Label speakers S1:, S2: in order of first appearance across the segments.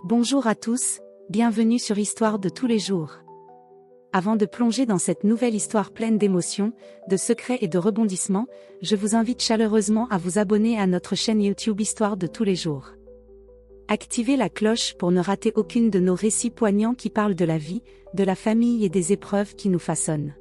S1: Bonjour à tous, bienvenue sur Histoire de tous les jours. Avant de plonger dans cette nouvelle histoire pleine d'émotions, de secrets et de rebondissements, je vous invite chaleureusement à vous abonner à notre chaîne YouTube Histoire de tous les jours. Activez la cloche pour ne rater aucune de nos récits poignants qui parlent de la vie, de la famille et des épreuves qui nous façonnent.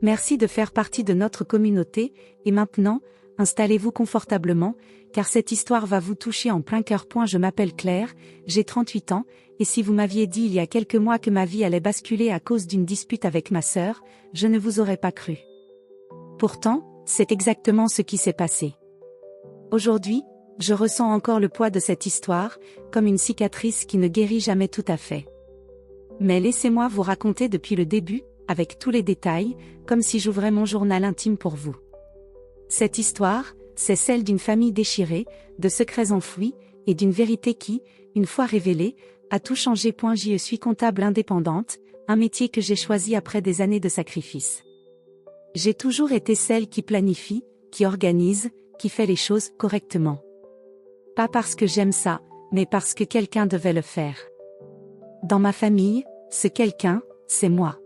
S1: Merci de faire partie de notre communauté, et maintenant, installez-vous confortablement, car cette histoire va vous toucher en plein cœur. Je m'appelle Claire, j'ai 38 ans, et si vous m'aviez dit il y a quelques mois que ma vie allait basculer à cause d'une dispute avec ma sœur, je ne vous aurais pas cru. Pourtant, c'est exactement ce qui s'est passé. Aujourd'hui, je ressens encore le poids de cette histoire, comme une cicatrice qui ne guérit jamais tout à fait. Mais laissez-moi vous raconter depuis le début, avec tous les détails, comme si j'ouvrais mon journal intime pour vous. Cette histoire, c'est celle d'une famille déchirée, de secrets enfouis, et d'une vérité qui, une fois révélée, a tout changé. Je suis comptable indépendante, un métier que j'ai choisi après des années de sacrifice. J'ai toujours été celle qui planifie, qui organise, qui fait les choses correctement. Pas parce que j'aime ça, mais parce que quelqu'un devait le faire. Dans ma famille, ce quelqu'un, c'est moi.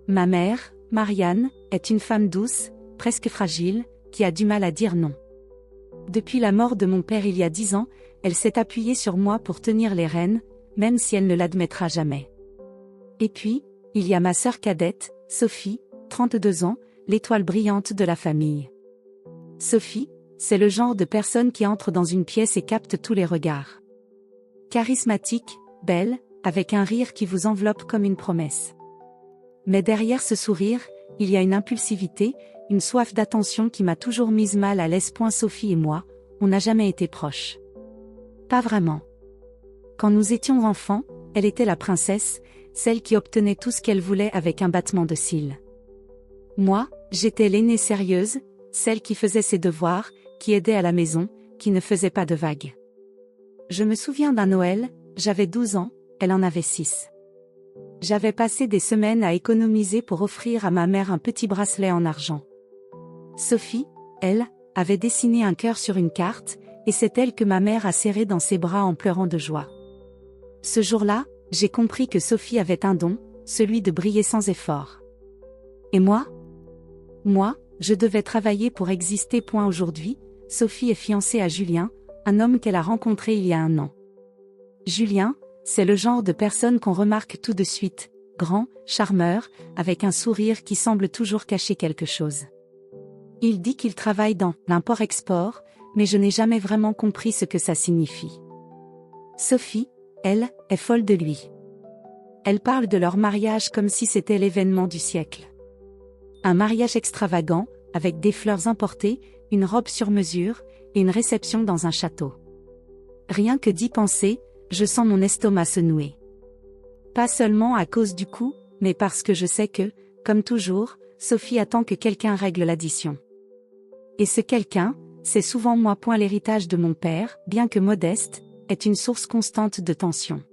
S1: Ma mère, Marianne, est une femme douce, presque fragile, qui a du mal à dire non. Depuis la mort de mon père il y a 10 ans, elle s'est appuyée sur moi pour tenir les rênes, même si elle ne l'admettra jamais. Et puis, il y a ma sœur cadette, Sophie, 32 ans, l'étoile brillante de la famille. Sophie, c'est le genre de personne qui entre dans une pièce et capte tous les regards. Charismatique, belle, avec un rire qui vous enveloppe comme une promesse. Mais derrière ce sourire, il y a une impulsivité, une soif d'attention qui m'a toujours mise mal à l'aise. Sophie et moi, on n'a jamais été proches. Pas vraiment. Quand nous étions enfants, elle était la princesse, celle qui obtenait tout ce qu'elle voulait avec un battement de cils. Moi, j'étais l'aînée sérieuse, celle qui faisait ses devoirs, qui aidait à la maison, qui ne faisait pas de vagues. Je me souviens d'un Noël, j'avais 12 ans, elle en avait 6. J'avais passé des semaines à économiser pour offrir à ma mère un petit bracelet en argent. Sophie, elle, avait dessiné un cœur sur une carte, et c'est elle que ma mère a serré dans ses bras en pleurant de joie. Ce jour-là, j'ai compris que Sophie avait un don, celui de briller sans effort. Et moi, je devais travailler pour exister. Aujourd'hui, Sophie est fiancée à Julien, un homme qu'elle a rencontré il y a 1 an. Julien, c'est le genre de personne qu'on remarque tout de suite, grand, charmeur, avec un sourire qui semble toujours cacher quelque chose. Il dit qu'il travaille dans l'import-export, mais je n'ai jamais vraiment compris ce que ça signifie. Sophie, elle, est folle de lui. Elle parle de leur mariage comme si c'était l'événement du siècle. Un mariage extravagant, avec des fleurs importées, une robe sur mesure, et une réception dans un château. Rien que d'y penser, je sens mon estomac se nouer. Pas seulement à cause du coût, mais parce que je sais que, comme toujours, Sophie attend que quelqu'un règle l'addition. Et ce quelqu'un, c'est souvent moi. L'héritage de mon père, bien que modeste, est une source constante de tension.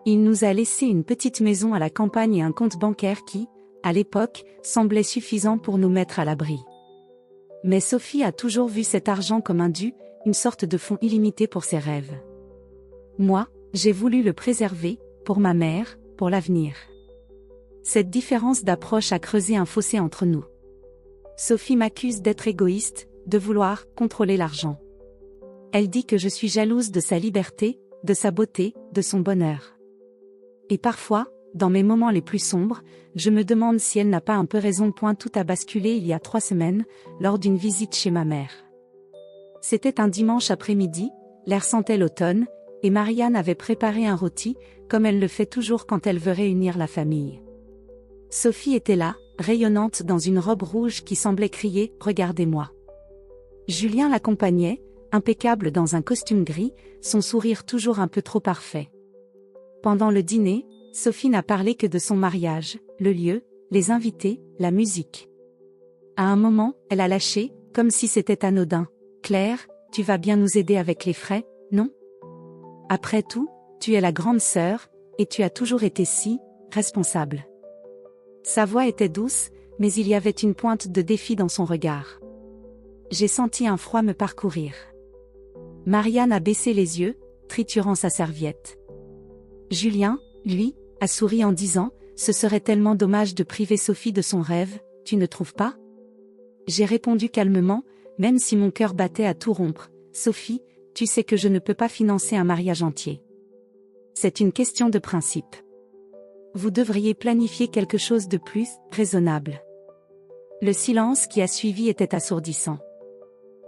S1: Il nous a laissé une petite maison à la campagne et un compte bancaire qui, à l'époque, semblait suffisant pour nous mettre à l'abri. Mais Sophie a toujours vu cet argent comme un dû, une sorte de fonds illimité pour ses rêves. Moi, j'ai voulu le préserver, pour ma mère, pour l'avenir. Cette différence d'approche a creusé un fossé entre nous. Sophie m'accuse d'être égoïste, de vouloir contrôler l'argent. Elle dit que je suis jalouse de sa liberté, de sa beauté, de son bonheur. Et parfois, dans mes moments les plus sombres, je me demande si elle n'a pas un peu raison. Tout a basculé il y a 3 semaines, lors d'une visite chez ma mère. C'était un dimanche après-midi, l'air sentait l'automne, et Marianne avait préparé un rôti, comme elle le fait toujours quand elle veut réunir la famille. Sophie était là, rayonnante dans une robe rouge qui semblait crier « Regardez-moi ». Julien l'accompagnait, impeccable dans un costume gris, son sourire toujours un peu trop parfait. Pendant le dîner, Sophie n'a parlé que de son mariage, le lieu, les invités, la musique. À un moment, elle a lâché, comme si c'était anodin. « Claire, tu vas bien nous aider avec les frais, non ? Après tout, tu es la grande sœur, et tu as toujours été si responsable. » Sa voix était douce, mais il y avait une pointe de défi dans son regard. J'ai senti un froid me parcourir. Marianne a baissé les yeux, triturant sa serviette. Julien, lui, a souri en disant « Ce serait tellement dommage de priver Sophie de son rêve, tu ne trouves pas ?» J'ai répondu calmement, même si mon cœur battait à tout rompre « Sophie, tu sais que je ne peux pas financer un mariage entier. C'est une question de principe. Vous devriez planifier quelque chose de plus raisonnable. » Le silence qui a suivi était assourdissant.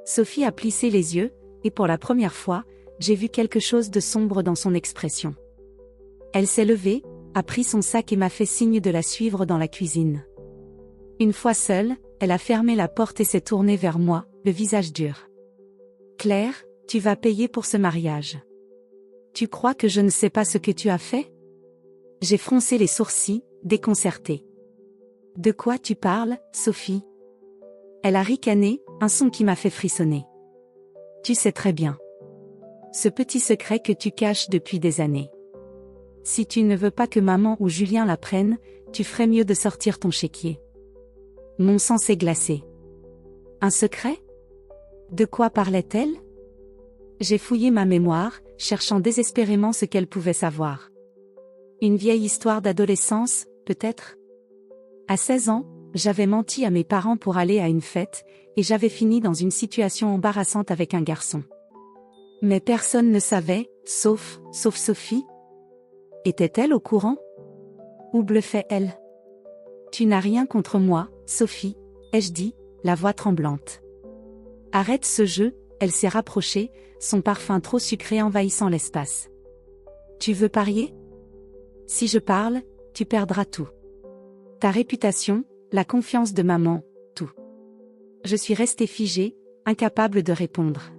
S1: Sophie a plissé les yeux, et pour la première fois, j'ai vu quelque chose de sombre dans son expression. Elle s'est levée, a pris son sac et m'a fait signe de la suivre dans la cuisine. Une fois seule, elle a fermé la porte et s'est tournée vers moi, le visage dur. « Claire, tu vas payer pour ce mariage. Tu crois que je ne sais pas ce que tu as fait ?» J'ai froncé les sourcils, déconcertée. « De quoi tu parles, Sophie ?» Elle a ricané, un son qui m'a fait frissonner. « Tu sais très bien. Ce petit secret que tu caches depuis des années. Si tu ne veux pas que maman ou Julien l'apprennent, tu ferais mieux de sortir ton chéquier. » Mon sang s'est glacé. Un secret ? De quoi parlait-elle ? J'ai fouillé ma mémoire, cherchant désespérément ce qu'elle pouvait savoir. Une vieille histoire d'adolescence, peut-être ? À 16 ans, j'avais menti à mes parents pour aller à une fête, et j'avais fini dans une situation embarrassante avec un garçon. Mais personne ne savait, sauf Sophie. Était-elle au courant ? Ou bluffait-elle ? Tu n'as rien contre moi, Sophie, ai-je dit, la voix tremblante. Arrête ce jeu, elle s'est rapprochée, son parfum trop sucré envahissant l'espace. Tu veux parier ? Si je parle, tu perdras tout. Ta réputation, la confiance de maman, tout. Je suis restée figée, incapable de répondre.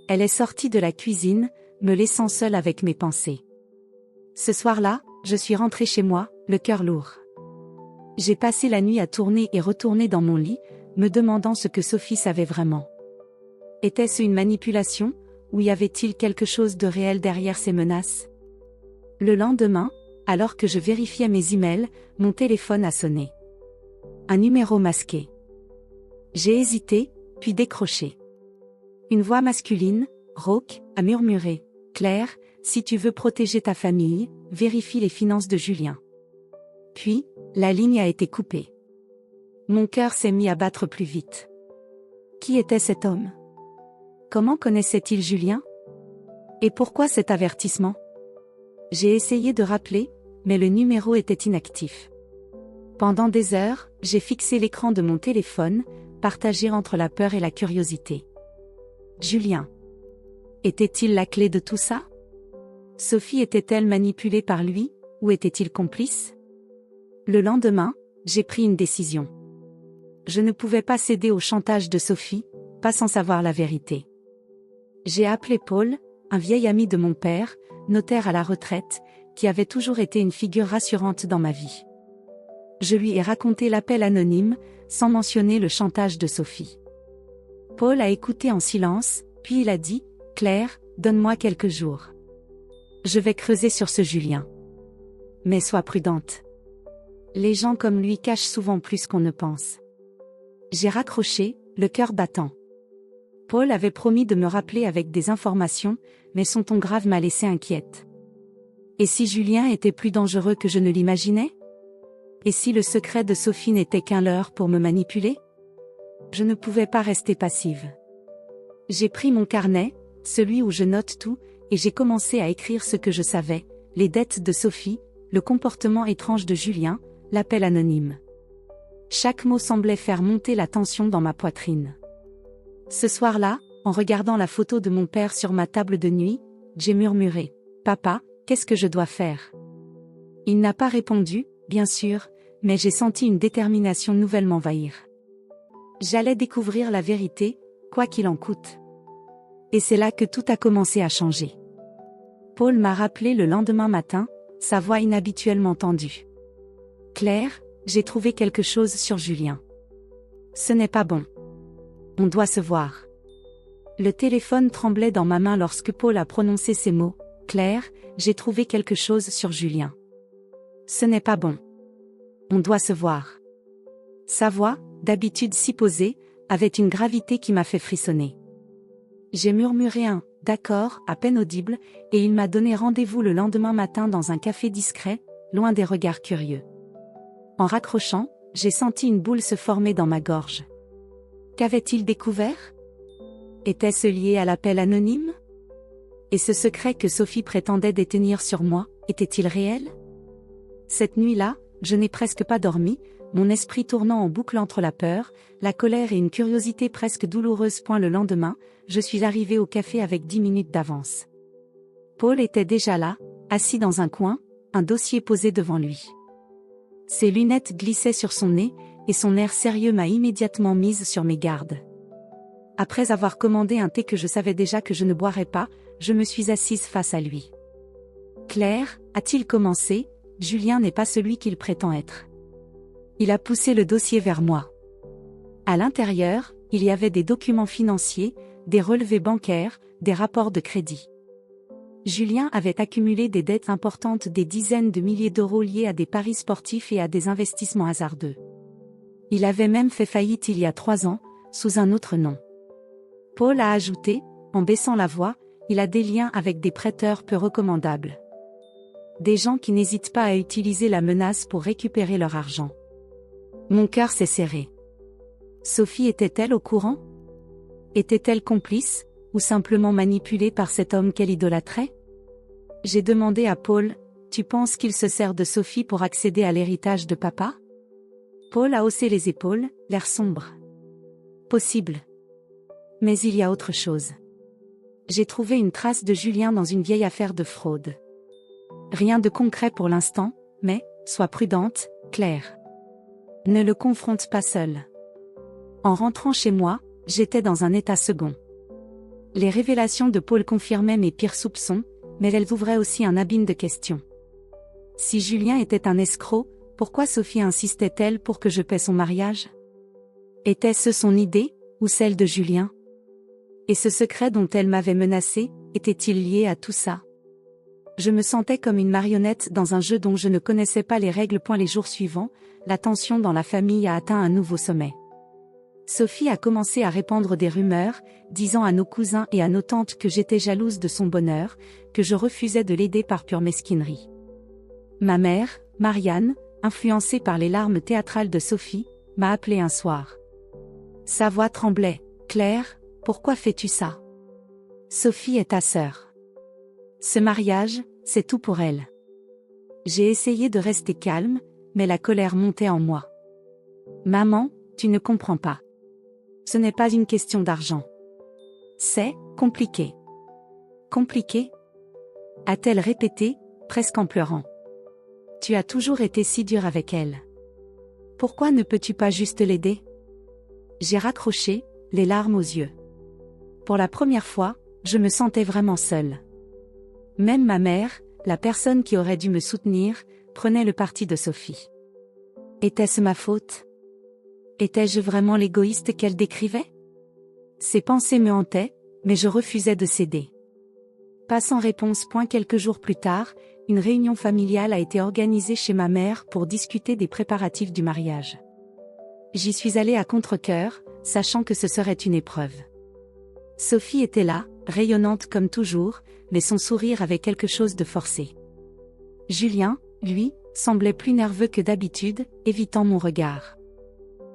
S1: Elle est sortie de la cuisine, me laissant seule avec mes pensées. Ce soir-là, je suis rentrée chez moi, le cœur lourd. J'ai passé la nuit à tourner et retourner dans mon lit, me demandant ce que Sophie savait vraiment. Était-ce une manipulation, ou y avait-il quelque chose de réel derrière ces menaces ? Le lendemain, alors que je vérifiais mes emails, mon téléphone a sonné. Un numéro masqué. J'ai hésité, puis décroché. Une voix masculine, rauque, a murmuré « Claire, si tu veux protéger ta famille, vérifie les finances de Julien. » Puis, la ligne a été coupée. Mon cœur s'est mis à battre plus vite. Qui était cet homme ? Comment connaissait-il Julien ? Et pourquoi cet avertissement ? J'ai essayé de rappeler, mais le numéro était inactif. Pendant des heures, j'ai fixé l'écran de mon téléphone, partagé entre la peur et la curiosité. Julien. Était-il la clé de tout ça ? Sophie était-elle manipulée par lui, ou était-il complice ? Le lendemain, j'ai pris une décision. Je ne pouvais pas céder au chantage de Sophie, pas sans savoir la vérité. J'ai appelé Paul, un vieil ami de mon père, notaire à la retraite, qui avait toujours été une figure rassurante dans ma vie. Je lui ai raconté l'appel anonyme, sans mentionner le chantage de Sophie. Paul a écouté en silence, puis il a dit « Claire, donne-moi quelques jours. Je vais creuser sur ce Julien. Mais sois prudente. Les gens comme lui cachent souvent plus qu'on ne pense. » J'ai raccroché, le cœur battant. Paul avait promis de me rappeler avec des informations, mais son ton grave m'a laissé inquiète. Et si Julien était plus dangereux que je ne l'imaginais ? Et si le secret de Sophie n'était qu'un leurre pour me manipuler ? Je ne pouvais pas rester passive. J'ai pris mon carnet, celui où je note tout, et j'ai commencé à écrire ce que je savais, les dettes de Sophie, le comportement étrange de Julien, l'appel anonyme. Chaque mot semblait faire monter la tension dans ma poitrine. Ce soir-là, en regardant la photo de mon père sur ma table de nuit, j'ai murmuré « Papa, qu'est-ce que je dois faire ?» Il n'a pas répondu, bien sûr, mais j'ai senti une détermination nouvelle m'envahir. J'allais découvrir la vérité, quoi qu'il en coûte. Et c'est là que tout a commencé à changer. Paul m'a rappelé le lendemain matin, sa voix inhabituellement tendue. « Claire, j'ai trouvé quelque chose sur Julien. Ce n'est pas bon. On doit se voir. » Le téléphone tremblait dans ma main lorsque Paul a prononcé ces mots. « Claire, j'ai trouvé quelque chose sur Julien. Ce n'est pas bon. On doit se voir. » Sa voix, d'habitude si posée, avait une gravité qui m'a fait frissonner. J'ai murmuré un « D'accord, à peine audible, et il m'a donné rendez-vous le lendemain matin dans un café discret, loin des regards curieux. En raccrochant, j'ai senti une boule se former dans ma gorge. Qu'avait-il découvert? Était-ce lié à l'appel anonyme? Et ce secret que Sophie prétendait détenir sur moi, était-il réel? Cette nuit-là, je n'ai presque pas dormi, mon esprit tournant en boucle entre la peur, la colère et une curiosité presque douloureuse. Le lendemain, je suis arrivée au café avec 10 minutes d'avance. Paul était déjà là, assis dans un coin, un dossier posé devant lui. Ses lunettes glissaient sur son nez, et son air sérieux m'a immédiatement mise sur mes gardes. Après avoir commandé un thé que je savais déjà que je ne boirais pas, je me suis assise face à lui. « Claire, a-t-il commencé, Julien n'est pas celui qu'il prétend être. » Il a poussé le dossier vers moi. À l'intérieur, il y avait des documents financiers, des relevés bancaires, des rapports de crédit. Julien avait accumulé des dettes importantes, des dizaines de milliers d'euros liés à des paris sportifs et à des investissements hasardeux. Il avait même fait faillite il y a 3 ans, sous un autre nom. Paul a ajouté, en baissant la voix, il a des liens avec des prêteurs peu recommandables. Des gens qui n'hésitent pas à utiliser la menace pour récupérer leur argent. Mon cœur s'est serré. Sophie était-elle au courant? Était-elle complice, ou simplement manipulée par cet homme qu'elle idolâtrait? J'ai demandé à Paul, tu penses qu'il se sert de Sophie pour accéder à l'héritage de papa? Paul a haussé les épaules, l'air sombre. Possible. Mais il y a autre chose. J'ai trouvé une trace de Julien dans une vieille affaire de fraude. Rien de concret pour l'instant, mais, sois prudente, Claire. Ne le confronte pas seul. En rentrant chez moi, j'étais dans un état second. Les révélations de Paul confirmaient mes pires soupçons, mais elles ouvraient aussi un abîme de questions. Si Julien était un escroc, pourquoi Sophie insistait-elle pour que je paie son mariage? Était-ce son idée, ou celle de Julien? Et ce secret dont elle m'avait menacée, était-il lié à tout ça? Je me sentais comme une marionnette dans un jeu dont je ne connaissais pas les règles. Les jours suivants, la tension dans la famille a atteint un nouveau sommet. Sophie a commencé à répandre des rumeurs, disant à nos cousins et à nos tantes que j'étais jalouse de son bonheur, que je refusais de l'aider par pure mesquinerie. Ma mère, Marianne, influencée par les larmes théâtrales de Sophie, m'a appelée un soir. Sa voix tremblait. « Claire, pourquoi fais-tu ça? Sophie est ta sœur. Ce mariage, c'est tout pour elle. » J'ai essayé de rester calme, mais la colère montait en moi. « Maman, tu ne comprends pas. Ce n'est pas une question d'argent. C'est compliqué. » Compliqué? A-t-elle répété, presque en pleurant. Tu as toujours été si dur avec elle. Pourquoi ne peux-tu pas juste l'aider? J'ai raccroché, les larmes aux yeux. Pour la première fois, je me sentais vraiment seule. Même ma mère, la personne qui aurait dû me soutenir, prenait le parti de Sophie. Était-ce ma faute? Étais-je vraiment l'égoïste qu'elle décrivait? Ces pensées me hantaient, mais je refusais de céder. Pas sans réponse. Quelques jours plus tard, une réunion familiale a été organisée chez ma mère pour discuter des préparatifs du mariage. J'y suis allée à contre-cœur, sachant que ce serait une épreuve. Sophie était là, rayonnante comme toujours, mais son sourire avait quelque chose de forcé. Julien, lui, semblait plus nerveux que d'habitude, évitant mon regard.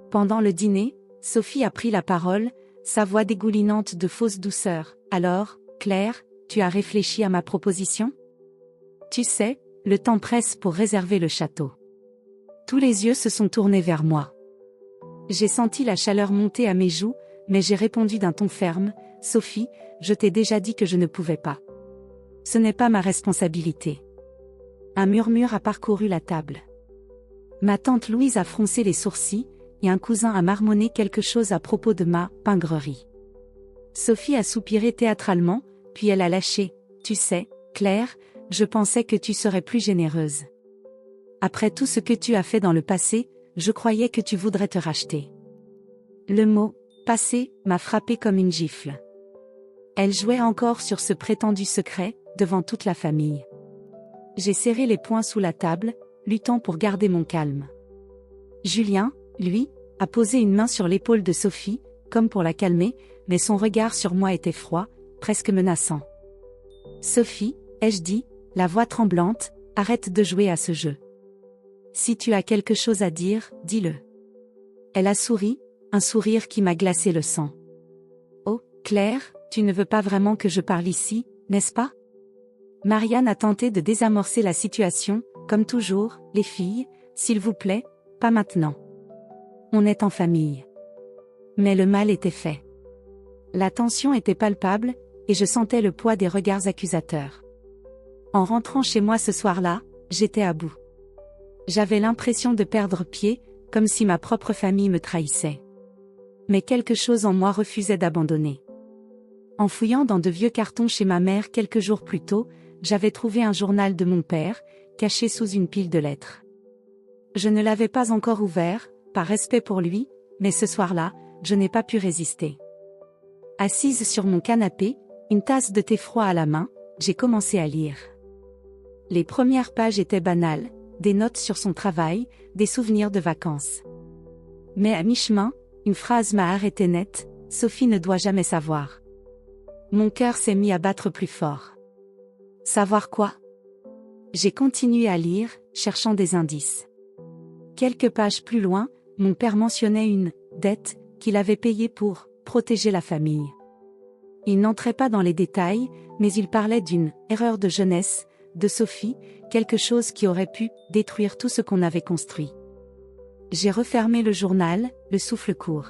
S1: Pendant le dîner, Sophie a pris la parole, sa voix dégoulinante de fausse douceur. « Alors, Claire, tu as réfléchi à ma proposition? Tu sais, le temps presse pour réserver le château. » Tous les yeux se sont tournés vers moi. J'ai senti la chaleur monter à mes joues, mais j'ai répondu d'un ton ferme, « Sophie, je t'ai déjà dit que je ne pouvais pas. Ce n'est pas ma responsabilité. » Un murmure a parcouru la table. Ma tante Louise a froncé les sourcils, et un cousin a marmonné quelque chose à propos de ma « pingrerie ». Sophie a soupiré théâtralement, puis elle a lâché, « Tu sais, Claire, je pensais que tu serais plus généreuse. Après tout ce que tu as fait dans le passé, je croyais que tu voudrais te racheter. » Le mot « passé » m'a frappé comme une gifle. Elle jouait encore sur ce prétendu secret, devant toute la famille. J'ai serré les poings sous la table, luttant pour garder mon calme. Julien, lui, a posé une main sur l'épaule de Sophie, comme pour la calmer, mais son regard sur moi était froid, presque menaçant. Sophie, ai-je dit, la voix tremblante, arrête de jouer à ce jeu. Si tu as quelque chose à dire, dis-le. Elle a souri, un sourire qui m'a glacé le sang. Oh, Claire, tu ne veux pas vraiment que je parle ici, n'est-ce pas? Marianne a tenté de désamorcer la situation, comme toujours, les filles, s'il vous plaît, pas maintenant. On est en famille. Mais le mal était fait. La tension était palpable, et je sentais le poids des regards accusateurs. En rentrant chez moi ce soir-là, j'étais à bout. J'avais l'impression de perdre pied, comme si ma propre famille me trahissait. Mais quelque chose en moi refusait d'abandonner. En fouillant dans de vieux cartons chez ma mère quelques jours plus tôt, j'avais trouvé un journal de mon père, caché sous une pile de lettres. Je ne l'avais pas encore ouvert, par respect pour lui, mais ce soir-là, je n'ai pas pu résister. Assise sur mon canapé, une tasse de thé froid à la main, j'ai commencé à lire. Les premières pages étaient banales, des notes sur son travail, des souvenirs de vacances. Mais à mi-chemin, une phrase m'a arrêté net, Sophie ne doit jamais savoir. Mon cœur s'est mis à battre plus fort. Savoir quoi? J'ai continué à lire, cherchant des indices. Quelques pages plus loin, mon père mentionnait une dette qu'il avait payée pour protéger la famille. Il n'entrait pas dans les détails, mais il parlait d'une erreur de jeunesse, de Sophie, quelque chose qui aurait pu détruire tout ce qu'on avait construit. J'ai refermé le journal, le souffle court.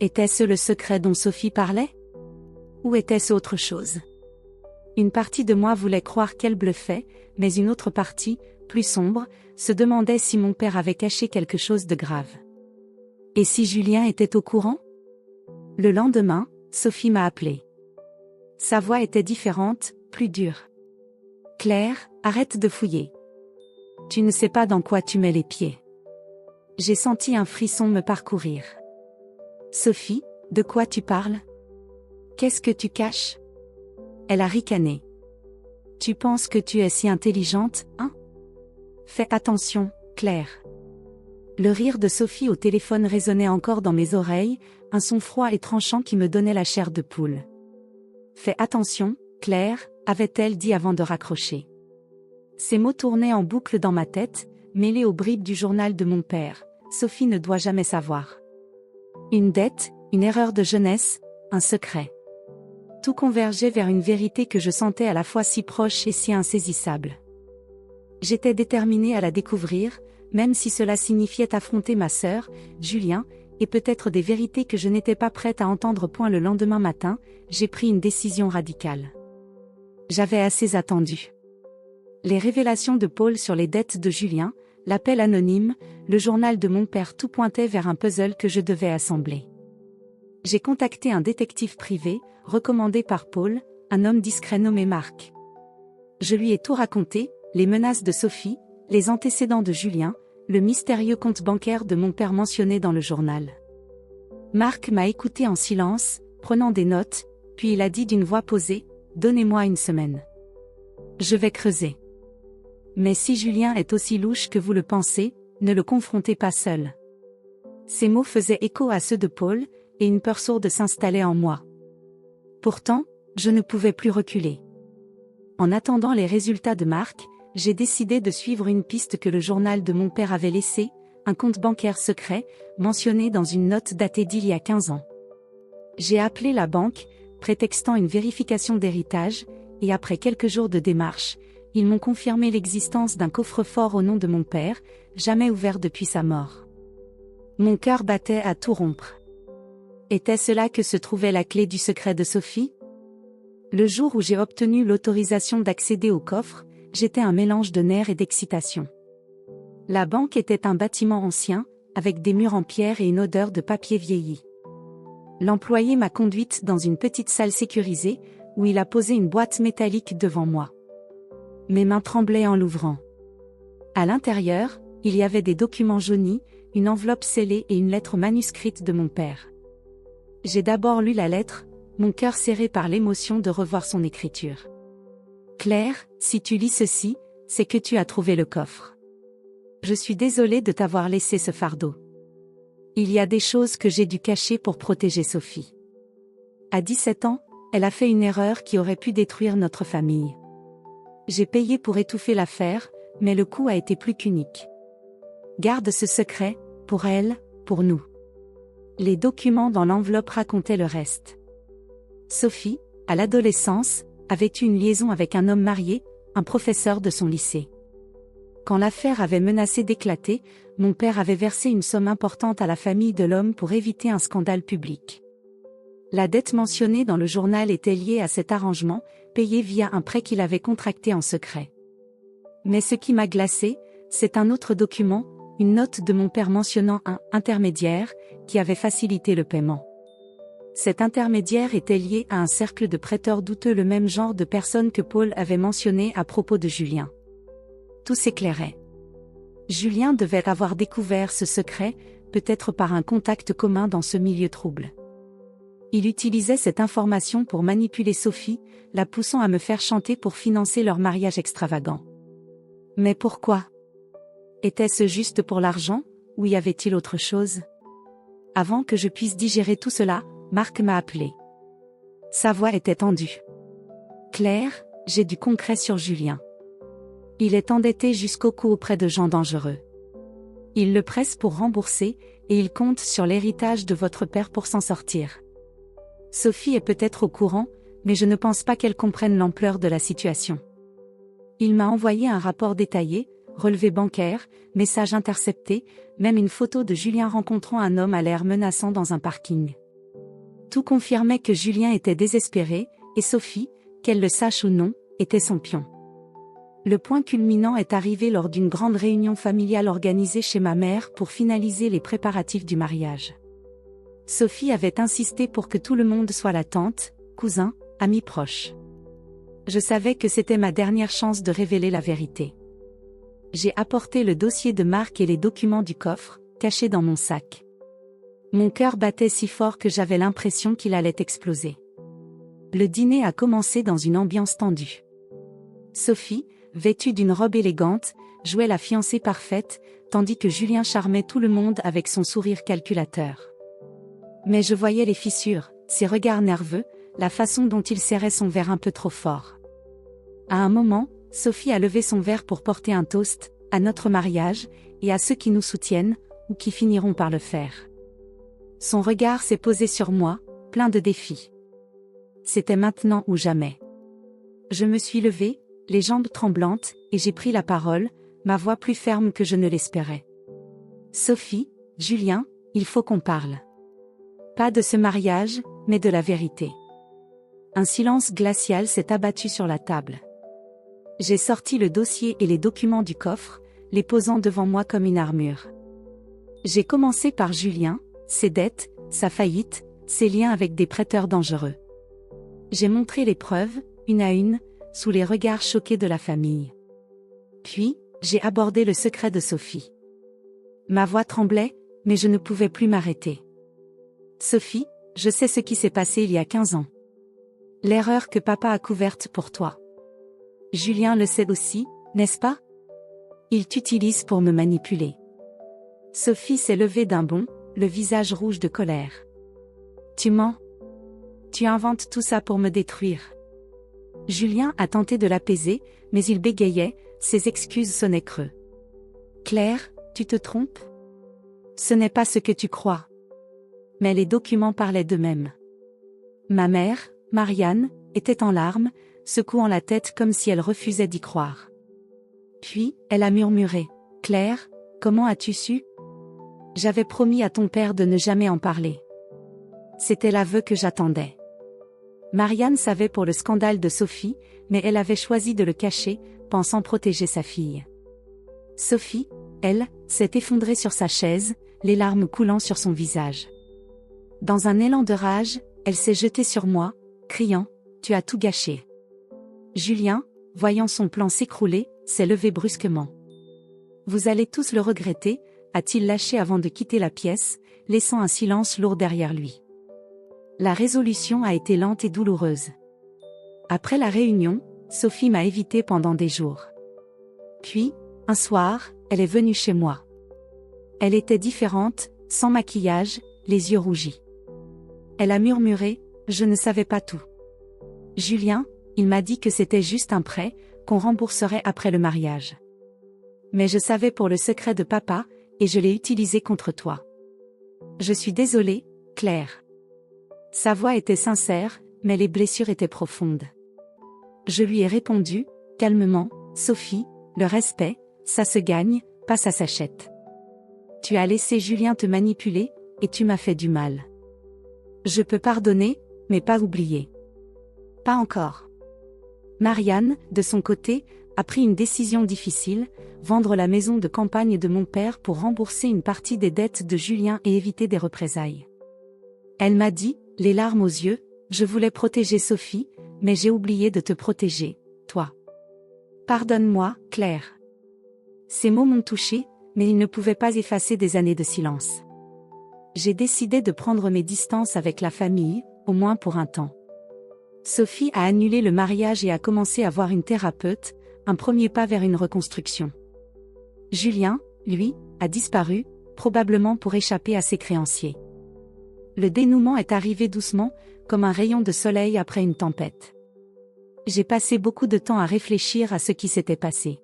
S1: Était-ce le secret dont Sophie parlait? Ou était-ce autre chose? Une partie de moi voulait croire qu'elle bluffait, mais une autre partie, plus sombre, se demandait si mon père avait caché quelque chose de grave. Et si Julien était au courant? Le lendemain, Sophie m'a appelée. Sa voix était différente, plus dure. Claire, arrête de fouiller. Tu ne sais pas dans quoi tu mets les pieds. J'ai senti un frisson me parcourir. Sophie, de quoi tu parles? Qu'est-ce que tu caches? Elle a ricané. Tu penses que tu es si intelligente, hein? Fais attention, Claire. Le rire de Sophie au téléphone résonnait encore dans mes oreilles, un son froid et tranchant qui me donnait la chair de poule. Fais attention, Claire, avait-elle dit avant de raccrocher. Ces mots tournaient en boucle dans ma tête, mêlés aux bribes du journal de mon père. Sophie ne doit jamais savoir. Une dette, une erreur de jeunesse, un secret. Tout convergeait vers une vérité que je sentais à la fois si proche et si insaisissable. J'étais déterminée à la découvrir, même si cela signifiait affronter ma sœur, Julien, et peut-être des vérités que je n'étais pas prête à entendre. Point le lendemain matin, j'ai pris une décision radicale. J'avais assez attendu. Les révélations de Paul sur les dettes de Julien, l'appel anonyme, le journal de mon père, tout pointait vers un puzzle que je devais assembler. J'ai contacté un détective privé, recommandé par Paul, un homme discret nommé Marc. Je lui ai tout raconté, les menaces de Sophie, les antécédents de Julien, le mystérieux compte bancaire de mon père mentionné dans le journal. Marc m'a écouté en silence, prenant des notes, puis il a dit d'une voix posée, « Donnez-moi une semaine. Je vais creuser. Mais si Julien est aussi louche que vous le pensez, ne le confrontez pas seul. » Ces mots faisaient écho à ceux de Paul, et une peur sourde s'installait en moi. Pourtant, je ne pouvais plus reculer. En attendant les résultats de Marc, j'ai décidé de suivre une piste que le journal de mon père avait laissée, un compte bancaire secret, mentionné dans une note datée d'il y a 15 ans. J'ai appelé la banque, prétextant une vérification d'héritage, et après quelques jours de démarche, ils m'ont confirmé l'existence d'un coffre-fort au nom de mon père, jamais ouvert depuis sa mort. Mon cœur battait à tout rompre. Était-ce là que se trouvait la clé du secret de Sophie? Le jour où j'ai obtenu l'autorisation d'accéder au coffre, j'étais un mélange de nerfs et d'excitation. La banque était un bâtiment ancien, avec des murs en pierre et une odeur de papier vieilli. L'employé m'a conduite dans une petite salle sécurisée, où il a posé une boîte métallique devant moi. Mes mains tremblaient en l'ouvrant. À l'intérieur, il y avait des documents jaunis, une enveloppe scellée et une lettre manuscrite de mon père. J'ai d'abord lu la lettre, mon cœur serré par l'émotion de revoir son écriture. Claire, si tu lis ceci, c'est que tu as trouvé le coffre. Je suis désolée de t'avoir laissé ce fardeau. Il y a des choses que j'ai dû cacher pour protéger Sophie. À 17 ans, elle a fait une erreur qui aurait pu détruire notre famille. J'ai payé pour étouffer l'affaire, mais le coup a été plus qu'unique. Garde ce secret, pour elle, pour nous. Les documents dans l'enveloppe racontaient le reste. Sophie, à l'adolescence, avait eu une liaison avec un homme marié, un professeur de son lycée. Quand l'affaire avait menacé d'éclater, mon père avait versé une somme importante à la famille de l'homme pour éviter un scandale public. La dette mentionnée dans le journal était liée à cet arrangement, payé via un prêt qu'il avait contracté en secret. Mais ce qui m'a glacé, c'est un autre document, une note de mon père mentionnant un « intermédiaire » qui avait facilité le paiement. Cet intermédiaire était lié à un cercle de prêteurs douteux, le même genre de personnes que Paul avait mentionné à propos de Julien. Tout s'éclairait. Julien devait avoir découvert ce secret, peut-être par un contact commun dans ce milieu trouble. Il utilisait cette information pour manipuler Sophie, la poussant à me faire chanter pour financer leur mariage extravagant. Mais pourquoi? Était-ce juste pour l'argent, ou y avait-il autre chose? Avant que je puisse digérer tout cela, Marc m'a appelé. Sa voix était tendue. Claire, j'ai du concret sur Julien. Il est endetté jusqu'au cou auprès de gens dangereux. Il le presse pour rembourser, et il compte sur l'héritage de votre père pour s'en sortir. Sophie est peut-être au courant, mais je ne pense pas qu'elle comprenne l'ampleur de la situation. Il m'a envoyé un rapport détaillé, relevé bancaire, message intercepté, même une photo de Julien rencontrant un homme à l'air menaçant dans un parking. Tout confirmait que Julien était désespéré, et Sophie, qu'elle le sache ou non, était son pion. Le point culminant est arrivé lors d'une grande réunion familiale organisée chez ma mère pour finaliser les préparatifs du mariage. Sophie avait insisté pour que tout le monde soit la tante, cousin, amis proches. Je savais que c'était ma dernière chance de révéler la vérité. J'ai apporté le dossier de Marc et les documents du coffre, cachés dans mon sac. Mon cœur battait si fort que j'avais l'impression qu'il allait exploser. Le dîner a commencé dans une ambiance tendue. Sophie, vêtue d'une robe élégante, jouait la fiancée parfaite, tandis que Julien charmait tout le monde avec son sourire calculateur. Mais je voyais les fissures, ses regards nerveux, la façon dont il serrait son verre un peu trop fort. À un moment, Sophie a levé son verre pour porter un toast, à notre mariage, et à ceux qui nous soutiennent, ou qui finiront par le faire. Son regard s'est posé sur moi, plein de défis. C'était maintenant ou jamais. Je me suis levée, les jambes tremblantes, et j'ai pris la parole, ma voix plus ferme que je ne l'espérais. Sophie, Julien, il faut qu'on parle. Pas de ce mariage, mais de la vérité. Un silence glacial s'est abattu sur la table. J'ai sorti le dossier et les documents du coffre, les posant devant moi comme une armure. J'ai commencé par Julien, ses dettes, sa faillite, ses liens avec des prêteurs dangereux. J'ai montré les preuves, une à une, sous les regards choqués de la famille. Puis, j'ai abordé le secret de Sophie. Ma voix tremblait, mais je ne pouvais plus m'arrêter. Sophie, je sais ce qui s'est passé il y a 15 ans. L'erreur que papa a couverte pour toi. Julien le sait aussi, n'est-ce pas? Il t'utilise pour me manipuler. Sophie s'est levée d'un bond, le visage rouge de colère. Tu mens. Tu inventes tout ça pour me détruire. Julien a tenté de l'apaiser, mais il bégayait, ses excuses sonnaient creux. Claire, tu te trompes? Ce n'est pas ce que tu crois. Mais les documents parlaient d'eux-mêmes. Ma mère, Marianne, était en larmes, secouant la tête comme si elle refusait d'y croire. Puis, elle a murmuré. Claire, comment as-tu su? J'avais promis à ton père de ne jamais en parler. C'était l'aveu que j'attendais. Marianne savait pour le scandale de Sophie, mais elle avait choisi de le cacher, pensant protéger sa fille. Sophie, elle, s'est effondrée sur sa chaise, les larmes coulant sur son visage. Dans un élan de rage, elle s'est jetée sur moi, criant « Tu as tout gâché ». Julien, voyant son plan s'écrouler, s'est levé brusquement. « Vous allez tous le regretter », a-t-il lâché avant de quitter la pièce, laissant un silence lourd derrière lui. La résolution a été lente et douloureuse. Après la réunion, Sophie m'a évité pendant des jours. Puis, un soir, elle est venue chez moi. Elle était différente, sans maquillage, les yeux rougis. Elle a murmuré « Je ne savais pas tout. Julien, il m'a dit que c'était juste un prêt, qu'on rembourserait après le mariage. Mais je savais pour le secret de papa, et je l'ai utilisé contre toi. Je suis désolée, Claire. Sa voix était sincère, mais les blessures étaient profondes. Je lui ai répondu, calmement, Sophie, le respect, ça se gagne, pas ça s'achète. Tu as laissé Julien te manipuler, et tu m'as fait du mal. Je peux pardonner, mais pas oublier. Pas encore. Marianne, de son côté, a pris une décision difficile, vendre la maison de campagne de mon père pour rembourser une partie des dettes de Julien et éviter des représailles. Elle m'a dit, les larmes aux yeux, je voulais protéger Sophie, mais j'ai oublié de te protéger, toi. Pardonne-moi, Claire. Ces mots m'ont touchée, mais ils ne pouvaient pas effacer des années de silence. J'ai décidé de prendre mes distances avec la famille, au moins pour un temps. Sophie a annulé le mariage et a commencé à voir une thérapeute, un premier pas vers une reconstruction. Julien, lui, a disparu, probablement pour échapper à ses créanciers. Le dénouement est arrivé doucement, comme un rayon de soleil après une tempête. J'ai passé beaucoup de temps à réfléchir à ce qui s'était passé.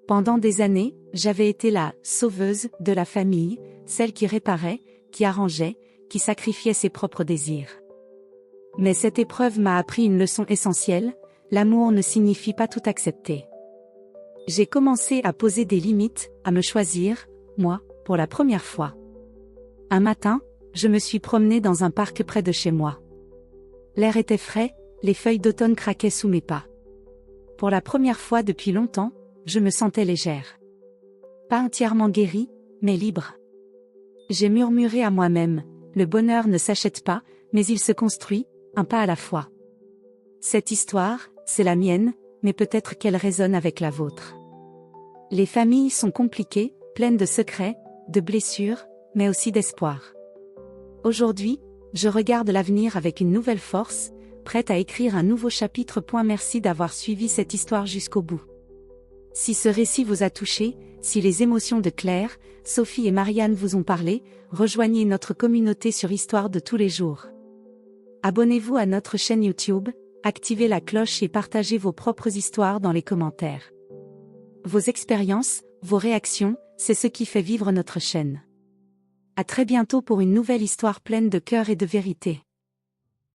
S1: Pendant des années, j'avais été la sauveuse de la famille, celle qui réparait, qui arrangeait, qui sacrifiait ses propres désirs. Mais cette épreuve m'a appris une leçon essentielle, l'amour ne signifie pas tout accepter. J'ai commencé à poser des limites, à me choisir, moi, pour la première fois. Un matin, je me suis promenée dans un parc près de chez moi. L'air était frais, les feuilles d'automne craquaient sous mes pas. Pour la première fois depuis longtemps, je me sentais légère. Pas entièrement guérie, mais libre. J'ai murmuré à moi-même, le bonheur ne s'achète pas, mais il se construit, un pas à la fois. Cette histoire, c'est la mienne, mais peut-être qu'elle résonne avec la vôtre. Les familles sont compliquées, pleines de secrets, de blessures, mais aussi d'espoir. Aujourd'hui, je regarde l'avenir avec une nouvelle force, prête à écrire un nouveau chapitre. Merci d'avoir suivi cette histoire jusqu'au bout. Si ce récit vous a touché, si les émotions de Claire, Sophie et Marianne vous ont parlé, rejoignez notre communauté sur Histoire de tous les jours. Abonnez-vous à notre chaîne YouTube, activez la cloche et partagez vos propres histoires dans les commentaires. Vos expériences, vos réactions, c'est ce qui fait vivre notre chaîne. À très bientôt pour une nouvelle histoire pleine de cœur et de vérité.